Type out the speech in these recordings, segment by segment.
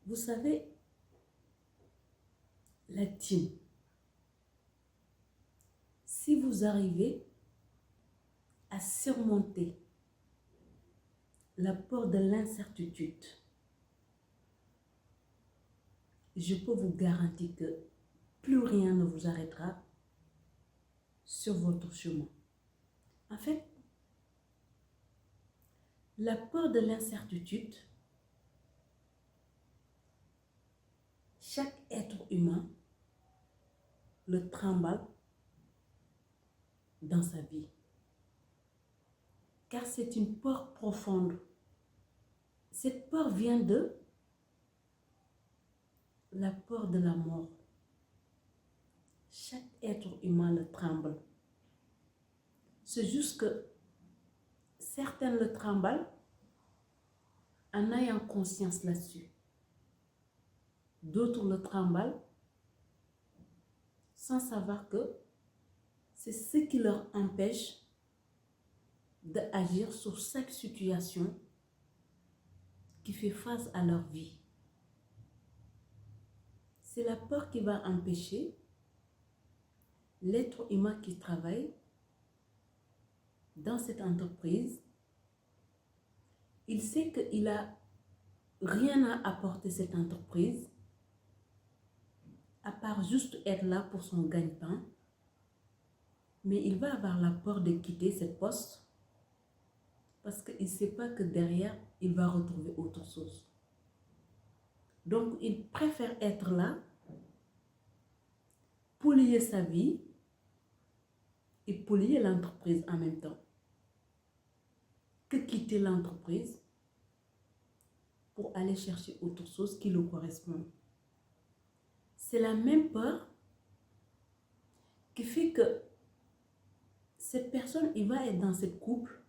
Vous savez, la team, si vous arrivez à surmonter la peur de l'incertitude, je peux vous garantir que plus rien ne vous arrêtera sur votre chemin. En fait, la peur de l'incertitude, chaque être humain le trimballe dans sa vie. Car c'est une peur profonde. Cette peur vient de la peur de la mort. Chaque être humain le tremble. C'est juste que certains le tremblent en ayant conscience là-dessus. D'autres le tremblent sans savoir que c'est ce qui leur empêche d'agir sur chaque situation qui fait face à leur vie. C'est la peur qui va empêcher l'être humain qui travaille dans cette entreprise. Il sait qu'il n'a rien à apporter à cette entreprise, à part juste être là pour son gagne-pain. Mais il va avoir la peur de quitter cette poste parce qu'il ne sait pas que derrière, il va retrouver autre chose. Donc, il préfère être là, polluer sa vie et polluer l'entreprise en même temps, que quitter l'entreprise pour aller chercher autre chose qui le correspond. C'est la même peur qui fait que cette personne, il va être dans cette couple,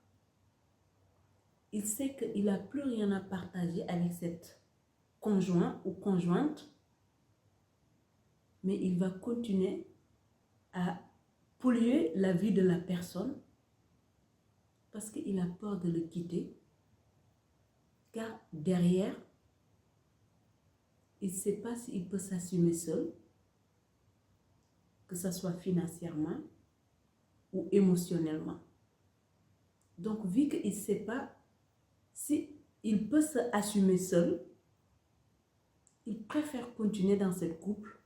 il sait qu'il n'a plus rien à partager avec cette conjoint ou conjointe, mais il va continuer à polluer la vie de la personne parce qu'il a peur de le quitter, car derrière, il ne sait pas s'il peut s'assumer seul, que ce soit financièrement ou émotionnellement. Donc, vu qu'il ne sait pas s'il peut s'assumer seul, il préfère continuer dans cette couple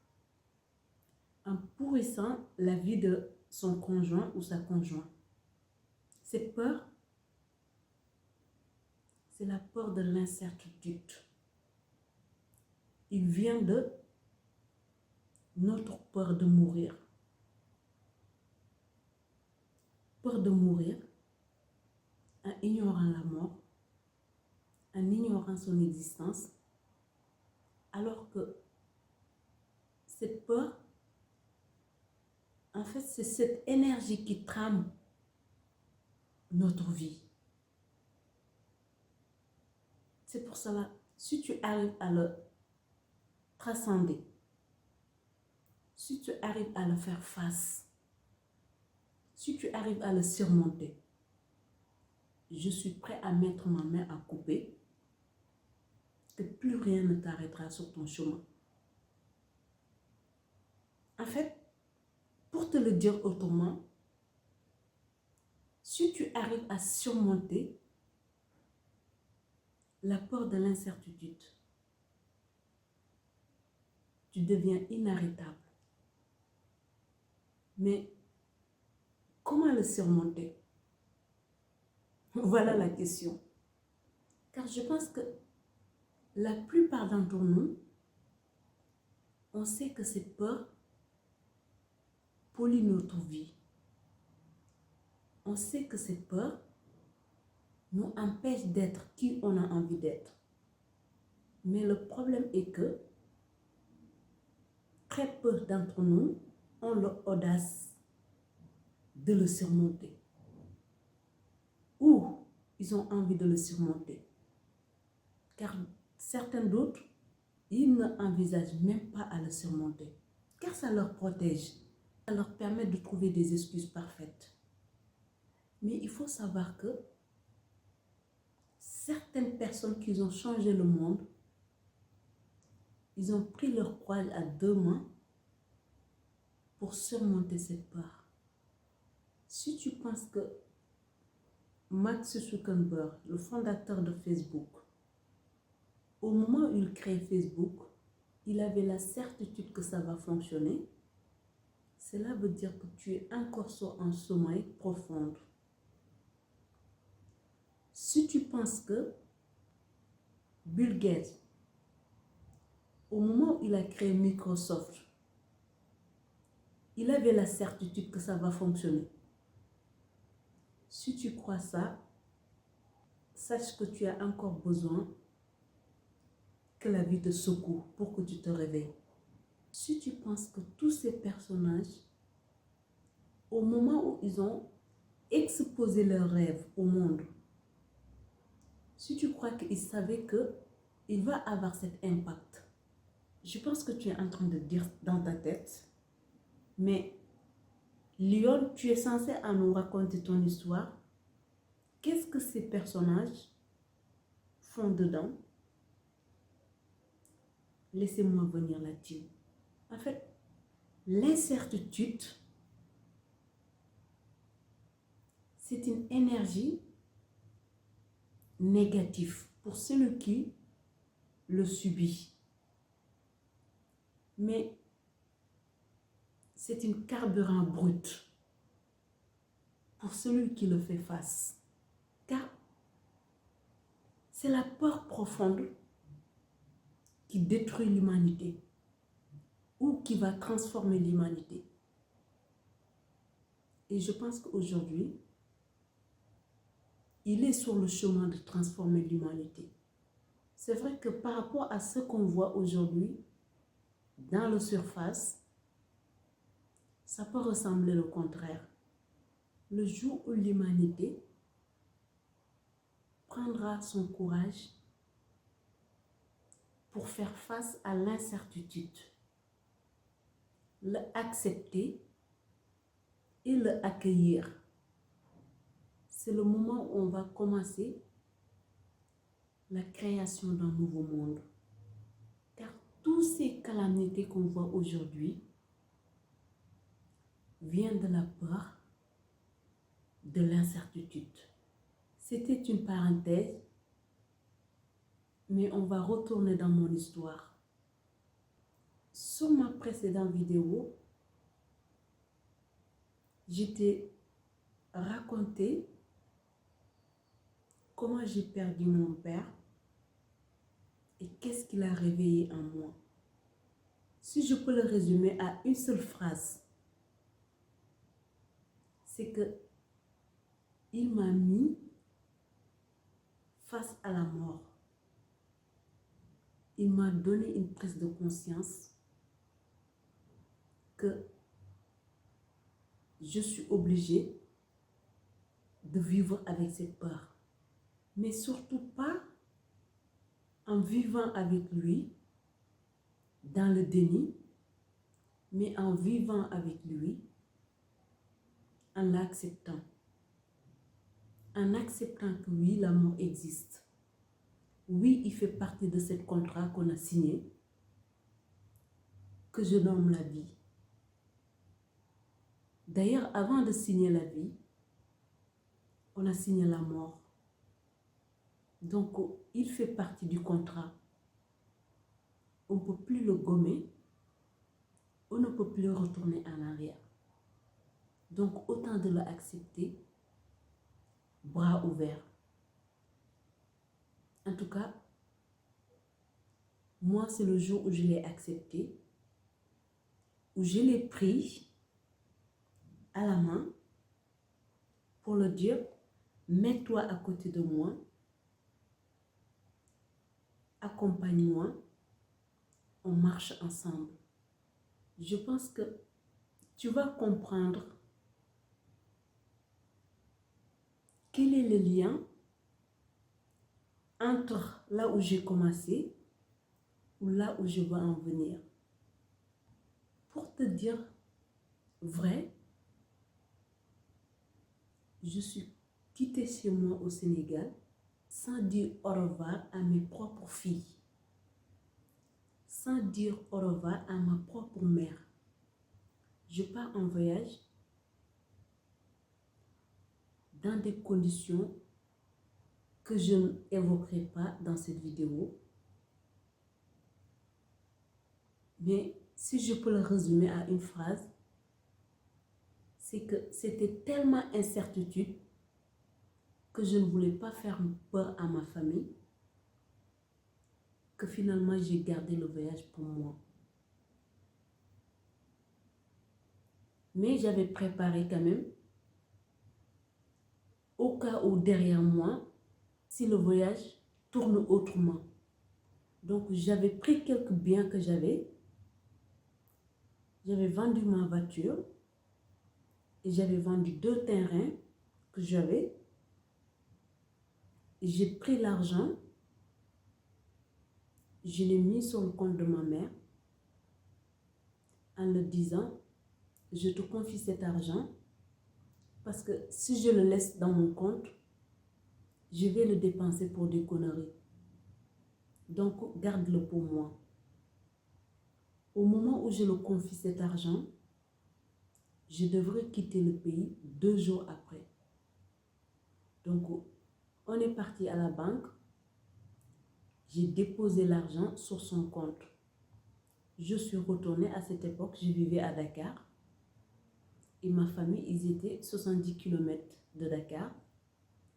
en pourrissant la vie de son conjoint ou sa conjointe. Cette peur, c'est la peur de l'incertitude. Il vient de notre peur de mourir. Peur de mourir en ignorant la mort, en ignorant son existence, alors que cette peur, en fait, c'est cette énergie qui trame notre vie. C'est pour cela, si tu arrives à le transcender, si tu arrives à le faire face, si tu arrives à le surmonter, je suis prêt à mettre ma main à couper, que plus rien ne t'arrêtera sur ton chemin. En fait, pour te le dire autrement, si tu arrives à surmonter la peur de l'incertitude, tu deviens inarrêtable. Mais comment le surmonter? Voilà la question. Car je pense que la plupart d'entre nous, on sait que cette peur pollue notre vie. On sait que cette peur nous empêche d'être qui on a envie d'être. Mais le problème est que très peu d'entre nous ont l'audace de le surmonter. Ou ils ont envie de le surmonter. Car certains d'autres, ils n'envisagent même pas à le surmonter. Car ça leur protège. Ça leur permet de trouver des excuses parfaites. Mais il faut savoir que certaines personnes qui ont changé le monde Ils ont pris leur courage à deux mains pour surmonter cette peur. Si tu penses que Mark Zuckerberg, le fondateur de Facebook, au moment où il crée Facebook, il avait la certitude que ça va fonctionner, cela veut dire que tu es encore sur un sommeil profond. Si tu penses que Bill Gates, au moment où il a créé Microsoft, il avait la certitude que ça va fonctionner. Si tu crois ça, sache que tu as encore besoin que la vie te secoue pour que tu te réveilles. Si tu penses que tous ces personnages, au moment où ils ont exposé leurs rêves au monde, si tu crois qu'ils savaient qu'il va avoir cet impact, je pense que tu es en train de dire dans ta tête, mais Lyon, tu es censé à nous raconter ton histoire. Qu'est-ce que ces personnages font dedans? Laissez-moi venir là-dessus. En fait, l'incertitude, c'est une énergie négative pour celui qui le subit. Mais c'est une carburant brut pour celui qui le fait face. Car c'est la peur profonde qui détruit l'humanité ou qui va transformer l'humanité. Et je pense qu'aujourd'hui, il est sur le chemin de transformer l'humanité. C'est vrai que par rapport à ce qu'on voit aujourd'hui dans la surface, ça peut ressembler au contraire. Le jour où l'humanité prendra son courage pour faire face à l'incertitude, l'accepter et l'accueillir, c'est le moment où on va commencer la création d'un nouveau monde. Car toutes ces calamités qu'on voit aujourd'hui viennent de la peur, de l'incertitude. C'était une parenthèse, mais on va retourner dans mon histoire. Sur ma précédente vidéo, je t'ai raconté comment j'ai perdu mon père et qu'est-ce qu'il a réveillé en moi. Si je peux le résumer à une seule phrase, c'est que il m'a mis face à la mort. Il m'a donné une prise de conscience que je suis obligée de vivre avec cette peur. Mais surtout pas en vivant avec lui dans le déni, mais en vivant avec lui en l'acceptant. En acceptant que oui, la mort existe. Oui, il fait partie de ce contrat qu'on a signé, que je nomme la vie. D'ailleurs, avant de signer la vie, on a signé la mort. Donc, il fait partie du contrat. On ne peut plus le gommer, on ne peut plus retourner en arrière. Donc, autant de l'accepter, bras ouverts. En tout cas, moi, c'est le jour où je l'ai accepté, où je l'ai pris à la main pour le dire, mets-toi à côté de moi, accompagne-moi, on marche ensemble. Je pense que tu vas comprendre quel est le lien entre là où j'ai commencé ou là où je veux en venir. Pour te dire vrai, je suis quittée chez moi au Sénégal sans dire au revoir à mes propres filles, sans dire au revoir à ma propre mère. Je pars en voyage dans des conditions que je n'évoquerai pas dans cette vidéo. Mais si je peux le résumer à une phrase, c'est que c'était tellement incertitude que je ne voulais pas faire peur à ma famille que finalement j'ai gardé le voyage pour moi. Mais j'avais préparé quand même au cas où derrière moi, si le voyage tourne autrement. Donc j'avais pris quelques biens que j'avais vendu ma voiture et j'avais vendu 2 terrains que j'avais. J'ai pris l'argent, je l'ai mis sur le compte de ma mère en lui disant, je te confie cet argent parce que si je le laisse dans mon compte, je vais le dépenser pour des conneries. Donc, garde-le pour moi. Au moment où je le confie cet argent, je devrais quitter le pays 2 jours après. Donc, on est parti à la banque. J'ai déposé l'argent sur son compte. Je suis retournée à cette époque, je vivais à Dakar. Et ma famille, ils étaient 70 km de Dakar,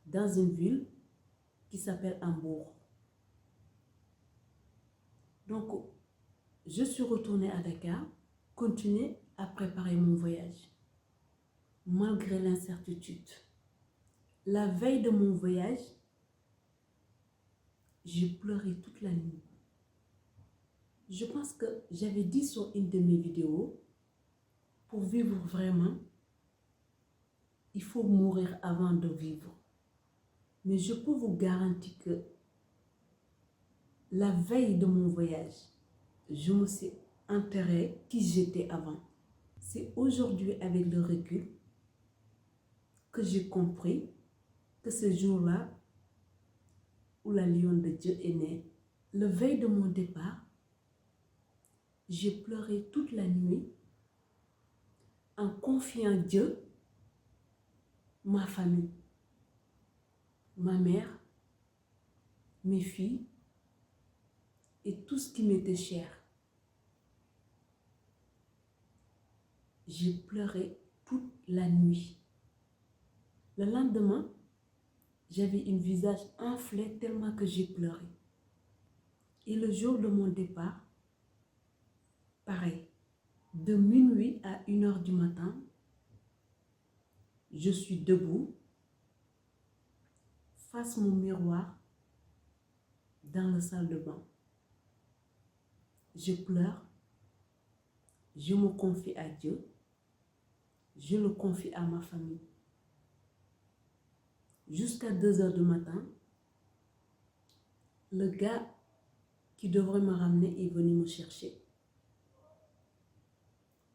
dans une ville qui s'appelle Hambourg. Donc, je suis retournée à Dakar, continuer à préparer mon voyage, malgré l'incertitude. La veille de mon voyage, j'ai pleuré toute la nuit. Je pense que j'avais dit sur une de mes vidéos, pour vivre vraiment, il faut mourir avant de vivre. Mais je peux vous garantir que la veille de mon voyage, je me suis enterrée qui j'étais avant. C'est aujourd'hui, avec le recul, que j'ai compris que ce jour-là, où la lionne de Dieu est née, le veille de mon départ, j'ai pleuré toute la nuit en confiant Dieu, ma famille, ma mère, mes filles et tout ce qui m'était cher. J'ai pleuré toute la nuit. Le lendemain, j'avais un visage enflé tellement que j'ai pleuré. Et le jour de mon départ, pareil, de minuit à 1h du matin, je suis debout, face mon miroir, dans la salle de bain. Je pleure, je me confie à Dieu, je le confie à ma famille. Jusqu'à 2h du matin, le gars qui devrait me ramener est venu me chercher.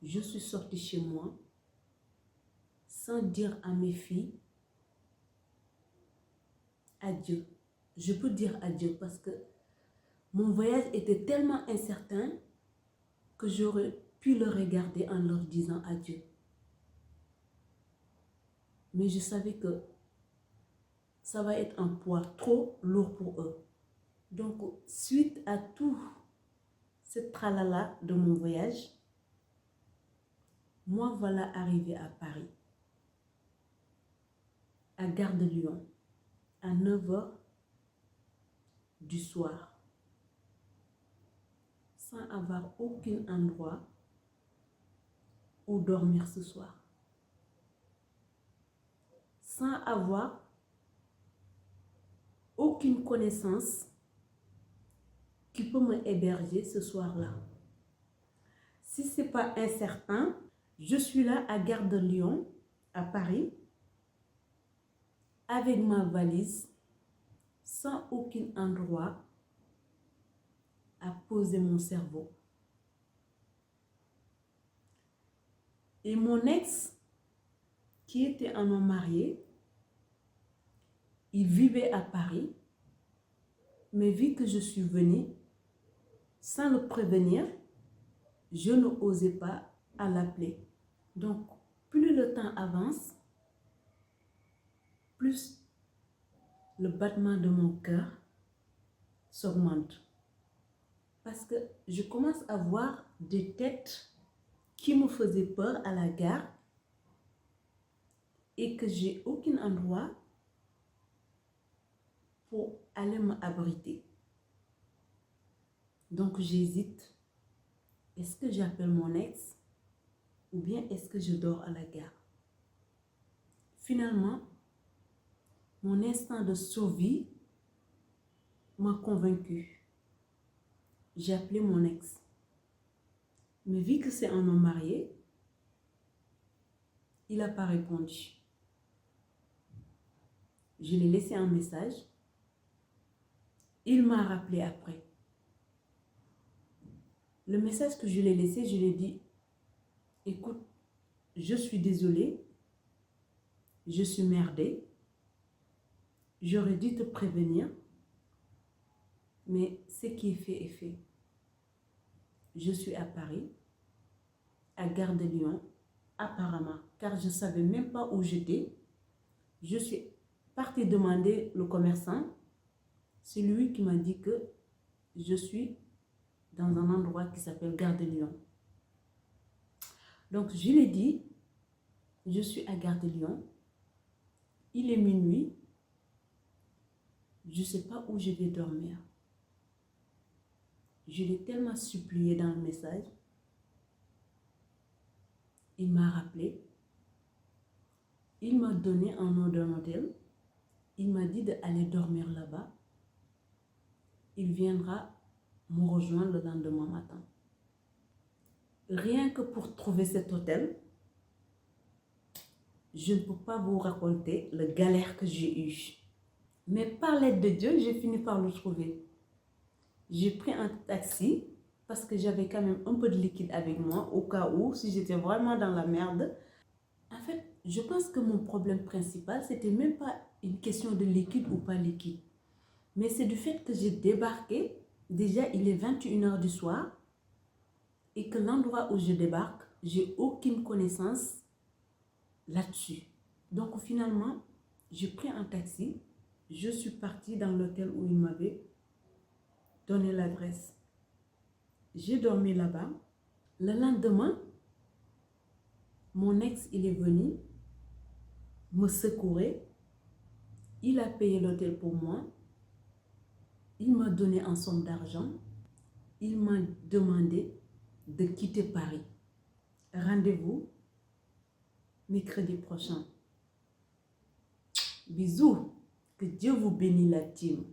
Je suis sortie chez moi sans dire à mes filles adieu. Je peux dire adieu parce que mon voyage était tellement incertain que j'aurais pu le regarder en leur disant adieu. Mais je savais que ça va être un poids trop lourd pour eux. Donc, suite à tout ce tralala de mon voyage, moi voilà arrivée à Paris, à Gare de Lyon, à 9h du soir, sans avoir aucun endroit où dormir ce soir, sans avoir aucune connaissance qui peut me héberger ce soir-là. Si ce n'est pas incertain, je suis là à Gare de Lyon, à Paris, avec ma valise, sans aucun endroit à poser mon cerveau. Et mon ex, qui était un homme marié, il vivait à Paris, mais vu que je suis venue, sans le prévenir, je n'osais pas à l'appeler. Donc, plus le temps avance, plus le battement de mon cœur s'augmente. Parce que je commence à voir des têtes qui me faisaient peur à la gare et que j'ai aucun endroit pour aller m'abriter. Donc j'hésite. Est-ce que j'appelle mon ex ou bien est-ce que je dors à la gare? Finalement, mon instinct de survie m'a convaincu. J'ai appelé mon ex. Mais vu que c'est un homme marié, il n'a pas répondu. Je l'ai laissé un message. Il m'a rappelé après. Le message que je l'ai laissé, je lui ai dit, écoute, je suis désolée, je suis merdée, j'aurais dû te prévenir, mais ce qui est fait est fait. Je suis à Paris, à Gare de Lyon, apparemment, car je ne savais même pas où j'étais. Je suis partie demander le commerçant, c'est lui qui m'a dit que je suis dans un endroit qui s'appelle Gare de Lyon. Donc, je lui ai dit, je suis à Gare de Lyon, il est minuit, je ne sais pas où je vais dormir. Je l'ai tellement supplié dans le message. Il m'a rappelé. Il m'a donné un nom d'un hôtel. Il m'a dit d'aller dormir là-bas. Il viendra me rejoindre le lendemain matin. Rien que pour trouver cet hôtel, je ne peux pas vous raconter la galère que j'ai eue. Mais par l'aide de Dieu, j'ai fini par le trouver. J'ai pris un taxi parce que j'avais quand même un peu de liquide avec moi au cas où, si j'étais vraiment dans la merde. En fait, je pense que mon problème principal, c'était même pas une question de liquide ou pas liquide. Mais c'est du fait que j'ai débarqué, déjà il est 21h du soir, et que l'endroit où je débarque, j'ai aucune connaissance là-dessus. Donc finalement, j'ai pris un taxi, je suis partie dans l'hôtel où il m'avait donné l'adresse. J'ai dormi là-bas. Le lendemain, mon ex, il est venu me secourir. Il a payé l'hôtel pour moi. Il m'a donné une somme d'argent. Il m'a demandé de quitter Paris. Rendez-vous mercredi prochain. Bisous. Que Dieu vous bénisse la team.